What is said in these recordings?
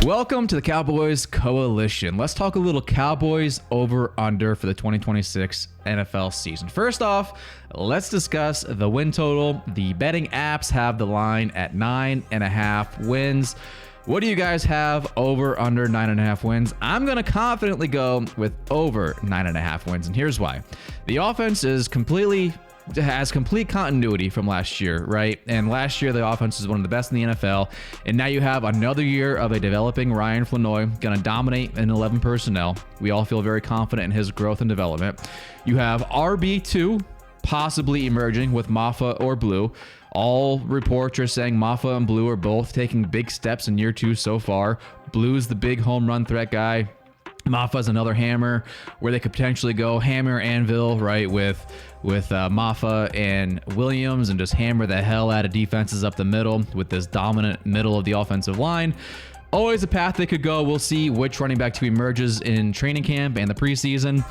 Welcome to the Cowboys Coalition. Let's talk a little Cowboys over/under for the 2026 NFL season. First off, let's discuss the win total. The betting apps have the line at 9.5 wins. What do you guys have over/under 9.5 wins? I'm going to confidently go with over 9.5 wins, and here's why. The offense has complete continuity from last year, right? And last year, the offense was one of the best in the NFL. And now you have another year of a developing Ryan Flanoy, going to dominate in 11 personnel. We all feel very confident in his growth and development. You have RB2 possibly emerging with Maffa or Blue. All reports are saying Maffa and Blue are both taking big steps in year 2 so far. Blue's the big home run threat guy. Maffa's another hammer where they could potentially go hammer anvil, right, with Maffa and Williams, and just hammer the hell out of defenses up the middle with this dominant middle of the offensive line. Always a path they could go. We'll see which running back 2 emerges in training camp and the preseason.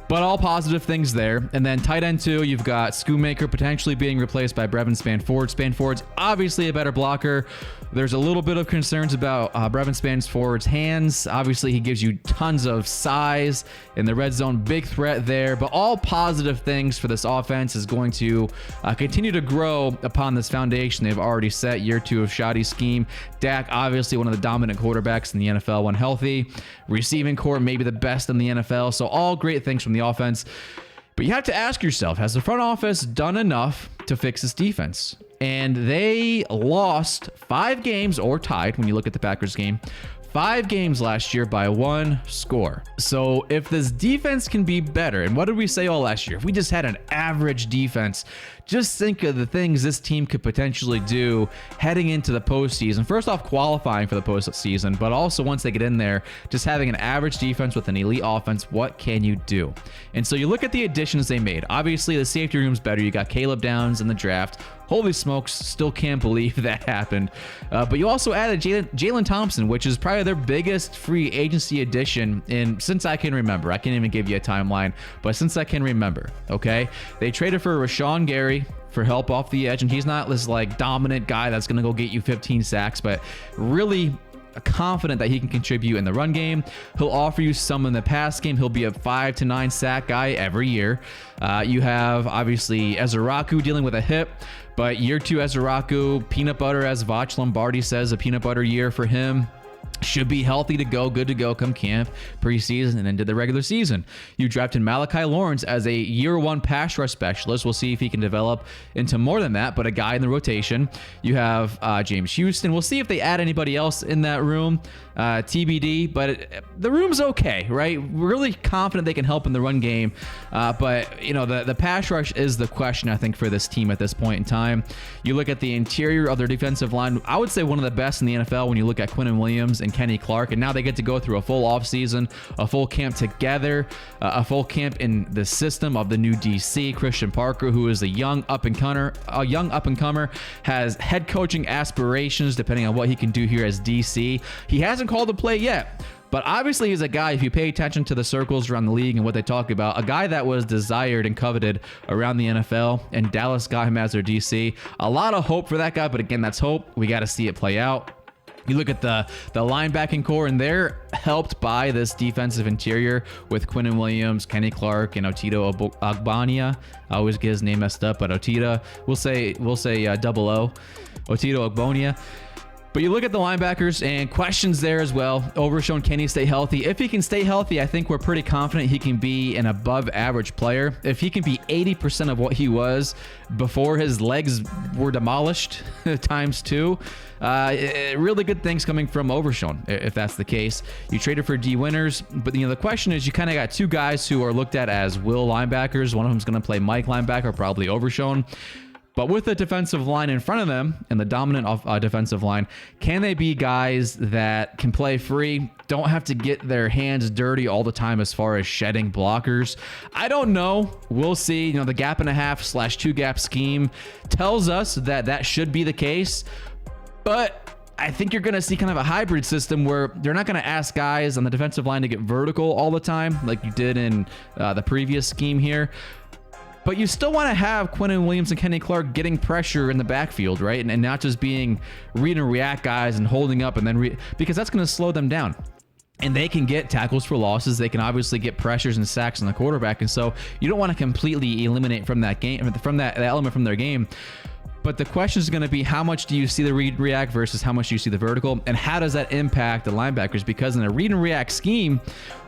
But all positive things there. And then tight end 2, you've got Schoonmaker potentially being replaced by Brevin Spanford. Spanford's obviously a better blocker. There's a little bit of concerns about Brevin Spanford's hands. Obviously, he gives you tons of size in the red zone. Big threat there. But all positive things for this offense is going to continue to grow upon this foundation they've already set. Year 2 of shoddy scheme. Dak, obviously one of the dominant quarterbacks in the NFL when healthy. Receiving core, maybe the best in the NFL. So all great things from the offense. But you have to ask yourself, has the front office done enough to fix this defense? And they lost 5 games, or tied when you look at the Packers game, 5 games last year by 1 score. So if this defense can be better, and what did we say all last year? If we just had an average defense, just think of the things this team could potentially do heading into the postseason. First off, qualifying for the postseason, but also once they get in there, just having an average defense with an elite offense, what can you do? And so you look at the additions they made. Obviously, the safety room's better. You got Caleb Downs in the draft. Holy smokes, still can't believe that happened. But you also added Jalen Thompson, which is probably their biggest free agency addition since I can remember. I can't even give you a timeline, but since I can remember, okay? They traded for Rashawn Gary for help off the edge, and he's not this like dominant guy that's going to go get you 15 sacks, but really confident that he can contribute in the run game. He'll offer you some in the pass game. He'll be a 5 to 9 sack guy every year. You have obviously Ezeraku dealing with a hip, but year 2 Ezeraku, peanut butter, as Vach Lombardi says, a peanut butter year for him. Should be healthy to go, good to go come camp, preseason, and into the regular season. You drafted Malachi Lawrence as a year 1 pass rush specialist. We'll see if he can develop into more than that, but a guy in the rotation. You have James Houston. We'll see if they add anybody else in that room. TBD, but the room's okay, right? We're really confident they can help in the run game, but you know, the pass rush is the question, I think, for this team at this point in time. You look at the interior of their defensive line, I would say one of the best in the NFL when you look at Quinnen Williams and Kenny Clark, and now they get to go through a full offseason, a full camp together, a full camp in the system of the new DC, Christian Parker, who is a young up-and-comer, has head coaching aspirations depending on what he can do here as DC. He hasn't called a play yet, but obviously he's a guy, if you pay attention to the circles around the league and what they talk about, a guy that was desired and coveted around the NFL, and Dallas got him as their DC. A lot of hope for that guy, but again, that's hope. We got to see it play out. You look at the linebacking core, and they're helped by this defensive interior with Quinnen Williams, Kenny Clark, and Otito Ogbonnia. I always get his name messed up, but Otito, we'll say double O, Otito Ogbonnia. But you look at the linebackers and questions there as well. Overshown, can he stay healthy? If he can stay healthy, I think we're pretty confident he can be an above average player. If he can be 80% of what he was before his legs were demolished times 2, really good things coming from Overshown, if that's the case. You traded for D Winners, but you know, the question is, you kind of got 2 guys who are looked at as will linebackers. One of them's going to play Mike linebacker, probably Overshown. But with the defensive line in front of them and the dominant defensive line, can they be guys that can play free, don't have to get their hands dirty all the time as far as shedding blockers? I don't know. We'll see. You know, the gap and a half / 2 gap scheme tells us that that should be the case. But I think you're going to see kind of a hybrid system where they're not going to ask guys on the defensive line to get vertical all the time like you did in the previous scheme here. But you still want to have Quinnen Williams and Kenny Clark getting pressure in the backfield, right? And not just being read and react guys and holding up and then because that's going to slow them down. And they can get tackles for losses. They can obviously get pressures and sacks on the quarterback. And so you don't want to completely eliminate from that game, from that element from their game. But the question is going to be, how much do you see the read react versus how much do you see the vertical? And how does that impact the linebackers? Because in a read and react scheme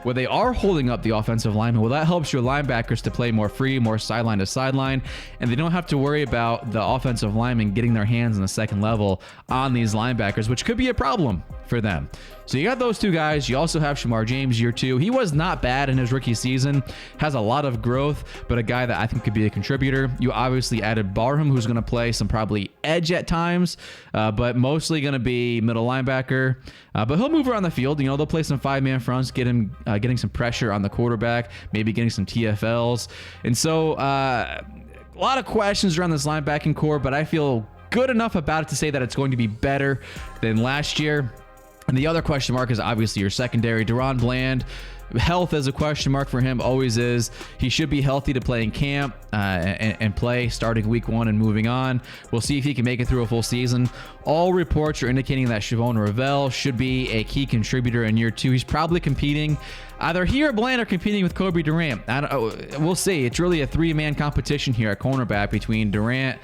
where they are holding up the offensive lineman, well, that helps your linebackers to play more free, more sideline to sideline. And they don't have to worry about the offensive linemen getting their hands on the second level on these linebackers, which could be a problem for them. So you got those two guys. You also have Shamar James year 2. He was not bad in his rookie season, has a lot of growth, but a guy that I think could be a contributor. You obviously added Barham, who's going to play some probably edge at times, but mostly going to be middle linebacker. But he'll move around the field. You know, they'll play some 5-man fronts, get him getting some pressure on the quarterback, maybe getting some TFLs. And so a lot of questions around this linebacking core, but I feel good enough about it to say that it's going to be better than last year. And the other question mark is obviously your secondary. Deron Bland, health is a question mark for him, always is. He should be healthy to play in camp and play starting week 1 and moving on. We'll see if he can make it through a full season. All reports are indicating that Shavon Ravel should be a key contributor in year 2. He's probably competing. Either he or Bland are competing with Kobe Durant. We'll see. It's really a 3-man competition here at cornerback between Durant,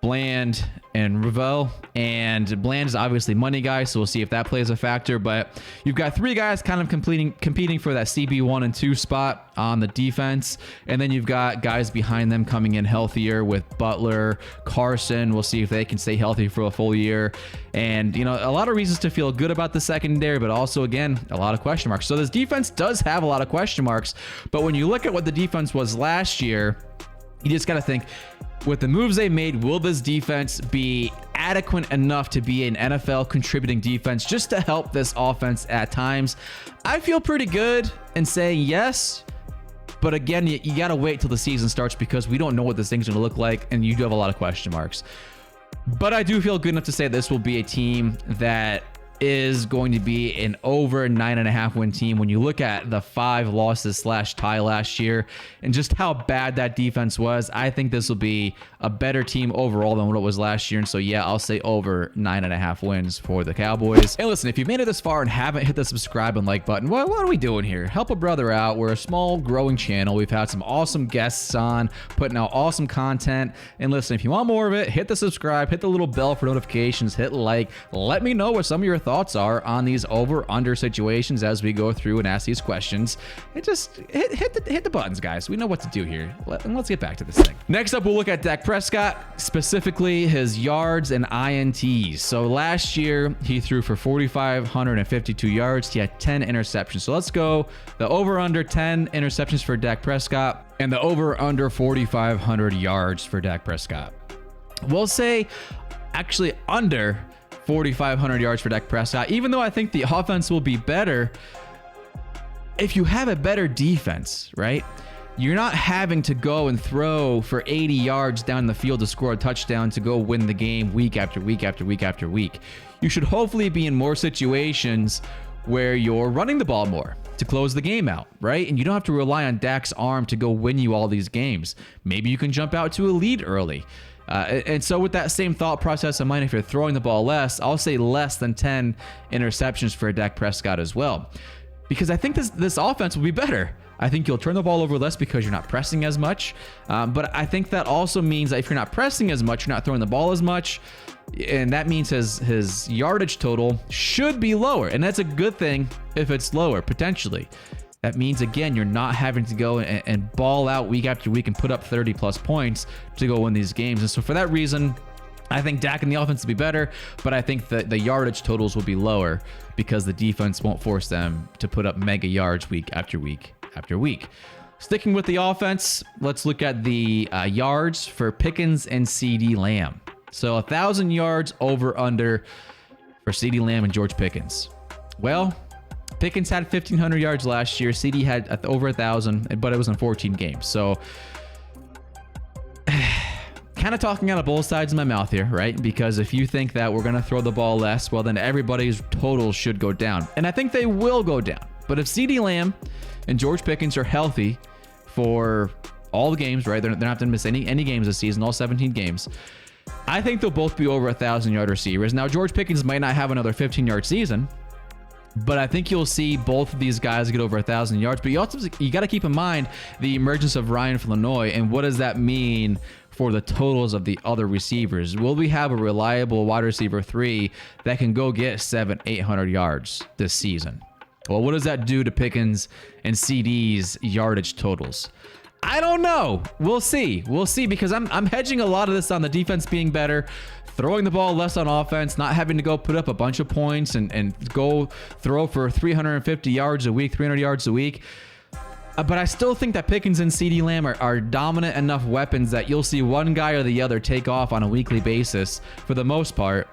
Bland, and Ravel. And Bland is obviously money guy, so we'll see if that plays a factor. But you've got 3 guys kind of competing for that CB1 and 2 spot on the defense. And then you've got guys behind them coming in healthier with Butler, Carson. We'll see if they can stay healthy for a full year. And, you know, a lot of reasons to feel good about the secondary, but also, again, a lot of question marks. So this defense does have a lot of question marks. But when you look at what the defense was last year, you just got to think, with the moves they made, will this defense be adequate enough to be an NFL contributing defense just to help this offense at times? I feel pretty good in saying yes. But again, you got to wait till the season starts because we don't know what this thing's going to look like. And you do have a lot of question marks. But I do feel good enough to say this will be a team that is going to be an over 9.5 win team. When you look at the 5 losses / tie last year and just how bad that defense was, I think this will be a better team overall than what it was last year. And so, yeah, I'll say over 9.5 wins for the Cowboys. And listen, if you've made it this far and haven't hit the subscribe and like button, what are we doing here? Help a brother out. We're a small growing channel. We've had some awesome guests on, putting out awesome content. And listen, if you want more of it, hit the subscribe, hit the little bell for notifications, hit like, let me know what some of your thoughts are on these over-under situations as we go through and ask these questions. And just hit the buttons, guys. We know what to do here. Let's get back to this thing. Next up, we'll look at Dak Prescott, specifically his yards and INTs. So last year, he threw for 4,552 yards. He had 10 interceptions. So let's go the over-under 10 interceptions for Dak Prescott and the over-under 4,500 yards for Dak Prescott. We'll say actually under 4,500 yards for Dak Prescott, even though I think the offense will be better. If you have a better defense, right? You're not having to go and throw for 80 yards down the field to score a touchdown to go win the game week after week after week after week. You should hopefully be in more situations where you're running the ball more to close the game out, right? And you don't have to rely on Dak's arm to go win you all these games. Maybe you can jump out to a lead early. And so with that same thought process in mind, if you're throwing the ball less, I'll say less than 10 interceptions for Dak Prescott as well. Because I think this offense will be better. I think you'll turn the ball over less because you're not pressing as much. But I think that also means that if you're not pressing as much, you're not throwing the ball as much. And that means his yardage total should be lower. And that's a good thing if it's lower, potentially. That means, again, you're not having to go and ball out week after week and put up 30 plus points to go win these games. And so for that reason, I think Dak and the offense will be better, but I think that the yardage totals will be lower because the defense won't force them to put up mega yards week after week after week. Sticking with the offense, let's look at the yards for Pickens and CeeDee Lamb. So 1,000 yards over under for CeeDee Lamb and George Pickens. Well, Pickens had 1,500 yards last year. CeeDee had over 1,000, but it was in 14 games. So kind of talking out of both sides of my mouth here, right? Because if you think that we're going to throw the ball less, well, then everybody's totals should go down. And I think they will go down. But if CeeDee Lamb and George Pickens are healthy for all the games, right? They're not going to miss any games this season, all 17 games. I think they'll both be over 1,000-yard receivers. Now, George Pickens might not have another 15-yard season, but I think you'll see both of these guys get over 1,000 yards. But you got to keep in mind the emergence of Ryan Flanoy, and what does that mean for the totals of the other receivers? Will we have a reliable wide receiver 3 that can go get 700-800 yards this season? Well, what does that do to Pickens and CeeDee's yardage totals? I don't know. We'll see. We'll see, because I'm hedging a lot of this on the defense being better, throwing the ball less on offense, not having to go put up a bunch of points and go throw for 350 yards a week, 300 yards a week. But I still think that Pickens and CeeDee Lamb are dominant enough weapons that you'll see one guy or the other take off on a weekly basis for the most part.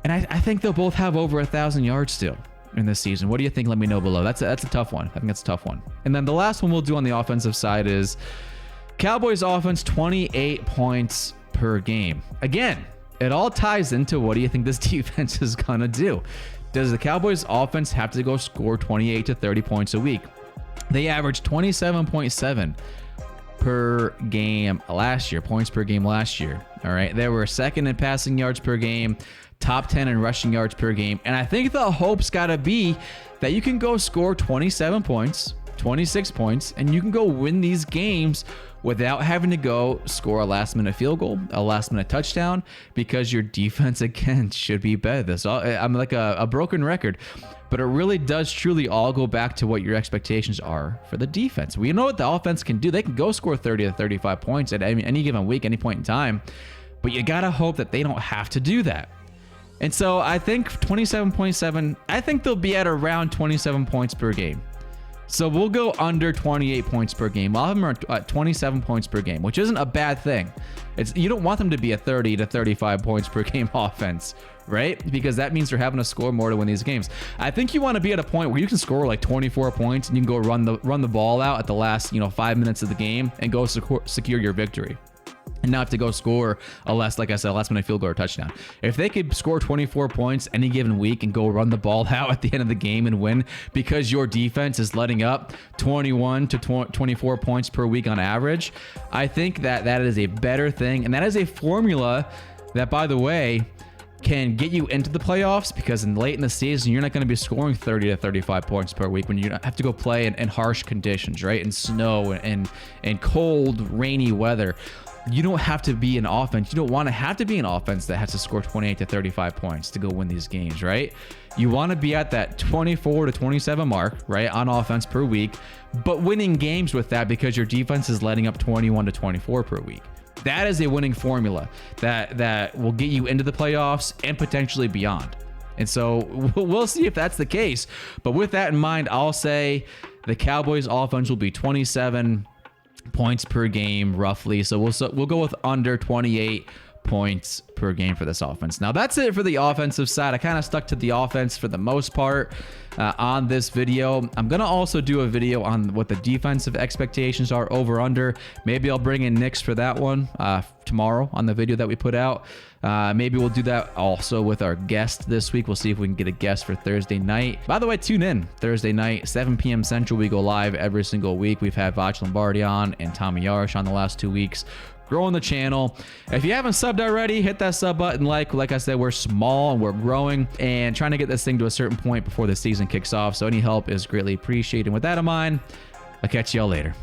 And I think they'll both have over 1,000 yards still in this season. What do you think? Let me know below. That's a tough one. I think that's a tough one. And then the last one we'll do on the offensive side is Cowboys offense, 28 points per game. Again, it all ties into what do you think this defense is going to do? Does the Cowboys offense have to go score 28 to 30 points a week? They averaged 27.7 per game last year, points per game last year. All right. They were second in passing yards per game, top 10 in rushing yards per game. And I think the hope's got to be that you can go score 27 points, 26 points, and you can go win these games without having to go score a last-minute field goal, a last-minute touchdown, because your defense, again, should be better. I'm like a broken record, but it really does truly all go back to what your expectations are for the defense. We know what the offense can do. They can go score 30 to 35 points at any given week, any point in time, but you got to hope that they don't have to do that. And so I think 27.7, I think they'll be at around 27 points per game. So we'll go under 28 points per game. I'll have them at 27 points per game, which isn't a bad thing. You don't want them to be a 30 to 35 points per game offense, right? Because that means they're having to score more to win these games. I think you want to be at a point where you can score like 24 points and you can go run the ball out at the last 5 minutes of the game and go secure your victory. And not have to go score like I said, a last-minute field goal or touchdown. If they could score 24 points any given week and go run the ball out at the end of the game and win because your defense is letting up 21 to 24 points per week on average, I think that is a better thing. And that is a formula that, by the way, can get you into the playoffs, because late in the season, you're not going to be scoring 30 to 35 points per week when you have to go play in harsh conditions, right? In snow and cold, rainy weather. You don't have to be an offense. You don't want to have to be an offense that has to score 28 to 35 points to go win these games, right? You want to be at that 24 to 27 mark, right, on offense per week, but winning games with that because your defense is letting up 21 to 24 per week. That is a winning formula that will get you into the playoffs and potentially beyond. And so we'll see if that's the case. But with that in mind, I'll say the Cowboys offense will be 27 points per game roughly. So we'll go with under 28 points per game for this offense. Now that's it for the offensive side. I kind of stuck to the offense for the most part on this video. I'm gonna also do a video on what the defensive expectations are over under. Maybe I'll bring in Nick's for that one tomorrow on the video that we put out. Maybe we'll do that also with our guest this week. We'll see if we can get a guest for Thursday night. By the way, tune in Thursday night, 7 p.m. Central. We go live every single week. We've had Vach Lombardi on and Tommy Yarish on the last 2 weeks. Growing the channel. If you haven't subbed already, hit that sub button. Like I said, we're small and we're growing and trying to get this thing to a certain point before the season kicks off. So any help is greatly appreciated. And with that in mind, I'll catch y'all later.